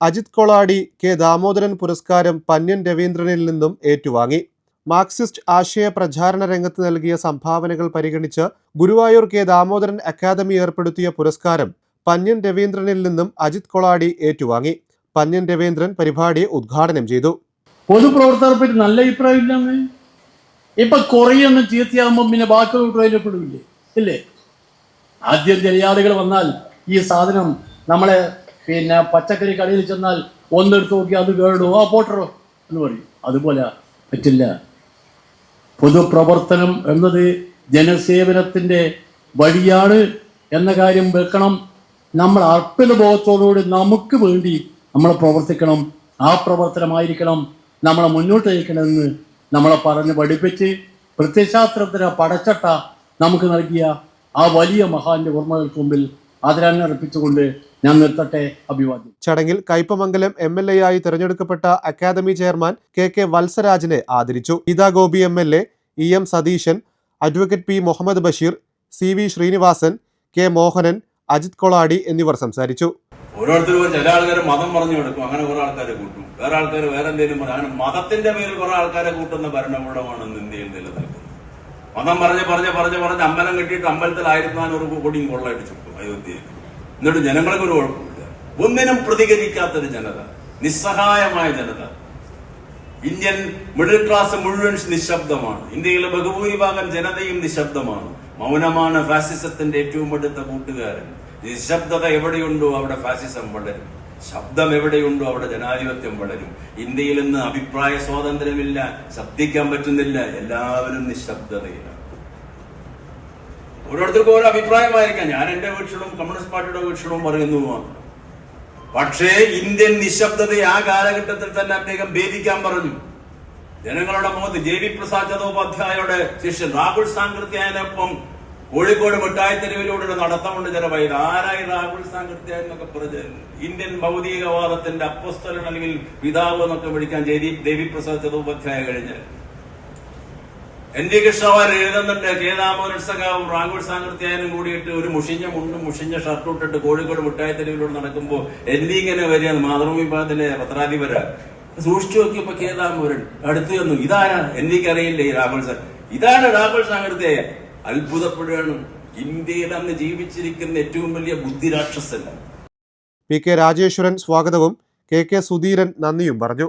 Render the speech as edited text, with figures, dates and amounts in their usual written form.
Ajith Koladi K Damodaran പുരസ്കാരം പന്ന്യൻ രവീന്ദ്രനിൽ നിന്നും ഏറ്റുവാങ്ങി. മാർക്സിസ്റ്റ് ആശയ പ്രചാരണ രംഗത്ത് നൽകിയ സംഭാവനകൾ പരിഗണിച്ച് ഗുരുവായൂർ കെ ദാമോദരൻ അക്കാദമി ഏർപ്പെടുത്തിയ പുരസ്കാരം പന്ന്യൻ രവീന്ദ്രനിൽ നിന്നും അജിത് കൊളാടി ഏറ്റുവാങ്ങി. പന്ന്യൻ രവീന്ദ്രൻ പരിപാടി ഉദ്ഘാടനം ചെയ്തു. പൊതുപ്രവർത്തകരെ പറ്റി നല്ല അഭിപ്രായമില്ലാന്ന് ഇപ്പൊ കുറേയൊന്നും ചീത്തയാകുമ്പോൾ പിന്നെ ബാക്കിയുള്ള അഭിപ്രായപ്പെടില്ലേ ഇല്ലേ? ആദ്യം ചില ആളുകൾ വന്നാൽ ഈ സാധനം നമ്മളെ പച്ചക്കറി കടയിൽ ചെന്നാൽ ഒന്നെടുത്ത് നോക്കി അത് കേടോ പോട്ടറോ എന്ന് പറയും. അതുപോലെ പറ്റില്ല. പൊതുപ്രവർത്തനം എന്നത് ജനസേവനത്തിൻ്റെ വഴിയാണ് എന്ന കാര്യം വെക്കണം. നമ്മൾ അർപ്പണബോധത്തോടുകൂടി നമുക്ക് വേണ്ടി നമ്മൾ പ്രവർത്തിക്കണം. ആ പ്രവർത്തനമായിരിക്കണം നമ്മളെ മുന്നോട്ട് നയിക്കണമെന്ന് നമ്മളെ പറഞ്ഞ് പഠിപ്പിച്ച് പ്രത്യയശാസ്ത്രത്തിന് പടച്ചട്ട നമുക്ക് നൽകിയ ആ വലിയ മഹാന്റെ ഓർമ്മകൾക്ക് മുമ്പിൽ ആദരാഞ്ജലി അർപ്പിച്ചുകൊണ്ട് ഞാൻ നിർത്തട്ടെ. അഭിവാദ്യം. ചടങ്ങിൽ കയ്പമംഗലം MLA ആയി തിരഞ്ഞെടുക്കപ്പെട്ട അക്കാദമി ചെയർമാൻ KK വത്സരാജിനെ ആദരിച്ചു. Geetha Gopi MLA, EM Satheesan, advocate P Muhammad Basheer, CV Sreenivasan, K Mohanan, Ajith Koladi എന്നിവർ സംസാരിച്ചു. ഓരോരുത്തരും ചില ആൾക്കാർ മതം പറഞ്ഞു കൊടുക്കും, അങ്ങനെ കുറെ ആൾക്കാരെ കൂട്ടും. വേറെ ആൾക്കാർ വേറെ എന്തെങ്കിലും പറയും. അങ്ങനെ മതത്തിന്റെ പേരിൽ കുറെ ആൾക്കാരെ കൂട്ടുന്ന ഭരണകൂടമാണ് ഇന്ത്യയിൽ നിലനിൽക്കുന്നത്. മതം പറഞ്ഞ് അമ്പലം കെട്ടിയിട്ട് അമ്പലത്തിൽ 1400 കോടിയും കൊള്ളയടിച്ചു അയോധ്യയിൽ. എന്നിട്ട് ജനങ്ങൾക്ക് ഒരു കുഴപ്പമില്ല. ഒന്നിനും പ്രതികരിക്കാത്തൊരു ജനത, നിസ്സഹായമായ ജനത. ഇന്ത്യൻ മിഡിൽ ക്ലാസ് മുഴുവൻ നിശബ്ദമാണ്. ഇന്ത്യയിലെ ബഹുഭൂരിഭാഗം ജനതയും നിശബ്ദമാണ്. മൗനമാണ് ഫാസിസത്തിന്റെ ഏറ്റവും അടുത്ത കൂട്ടുകാരൻ. നിശബ്ദത എവിടെയുണ്ടോ അവിടെ ഫാസിസം വളരും. ശബ്ദം എവിടെയുണ്ടോ അവിടെ ജനാധിപത്യം വളരും. ഇന്ത്യയിൽ ഇന്ന് അഭിപ്രായ സ്വാതന്ത്ര്യമില്ല, ശബ്ദിക്കാൻ പറ്റുന്നില്ല. എല്ലാവരും നിശബ്ദതയിലാണ്. ഓരോരുത്തർക്കും ഓരോ അഭിപ്രായമായിരിക്കാം. ഞാൻ എന്റെ വീക്ഷണവും കമ്മ്യൂണിസ്റ്റ് പാർട്ടിയുടെ വീക്ഷണവും പറയുന്നു മാത്രം. പക്ഷേ ഇന്ത്യൻ നിശബ്ദത ആ കാലഘട്ടത്തിൽ തന്നെ അദ്ദേഹം ഭേദിക്കാൻ പറഞ്ഞു. ജനങ്ങളുടെ മുഖത്ത് JV പ്രസാദ് ചതോപാധ്യായയുടെ ശിഷ്യൻ രാഹുൽ സാങ്കൃത്യായനൊപ്പം കോഴിക്കോട് മിഠായി തെരുവിലൂടെ നടത്തമുണ്ട് ചെലവായത്. ആരായി രാഹുൽ സാങ്കൃത്യ എന്നൊക്കെ പറഞ്ഞ് ഇന്ത്യൻ ഭൗതികവാദത്തിന്റെ അപ്പോസ്തലൻ അല്ലെങ്കിൽ പിതാവ് എന്നൊക്കെ വിളിക്കാൻ JV പ്രസാദ് ചതോപാധ്യായ കഴിഞ്ഞ് ND കൃഷ്ണവാർ എഴുതുന്നുണ്ട്. കെ ദാമോദരൻ സഖാവും രാഹുൽ സാങ്കൃത്യായനും കൂടിയിട്ട് ഒരു മുഷിഞ്ഞ മുണ്ടും മുഷിഞ്ഞ ഷർട്ടും ഇട്ടിട്ട് കോഴിക്കോട് മിഠായി തെരുവിലൂടെ നടക്കുമ്പോൾ ND ഇങ്ങനെ വരികയാണ്. മാതൃഭൂമി വിഭാഗത്തിന്റെ പത്രാധിപര സൂക്ഷിച്ചു നോക്കിയപ്പോ കെ ദാമോദരൻ അടുത്ത് വന്നു. ഇതാരാ? NDക്ക് അറിയില്ല ഈ രാഹുൽ ഇതാണ് രാഹുൽ സാങ്കൃത്യായ. അത്ഭുതപ്പെടുകയാണ്. ഇന്ത്യയിൽ അന്ന് ജീവിച്ചിരിക്കുന്ന ഏറ്റവും വലിയ ബുദ്ധിരാക്ഷസൻ. PK രാജേശ്വരൻ സ്വാഗതവും KK സുധീരൻ നന്ദിയും പറഞ്ഞു.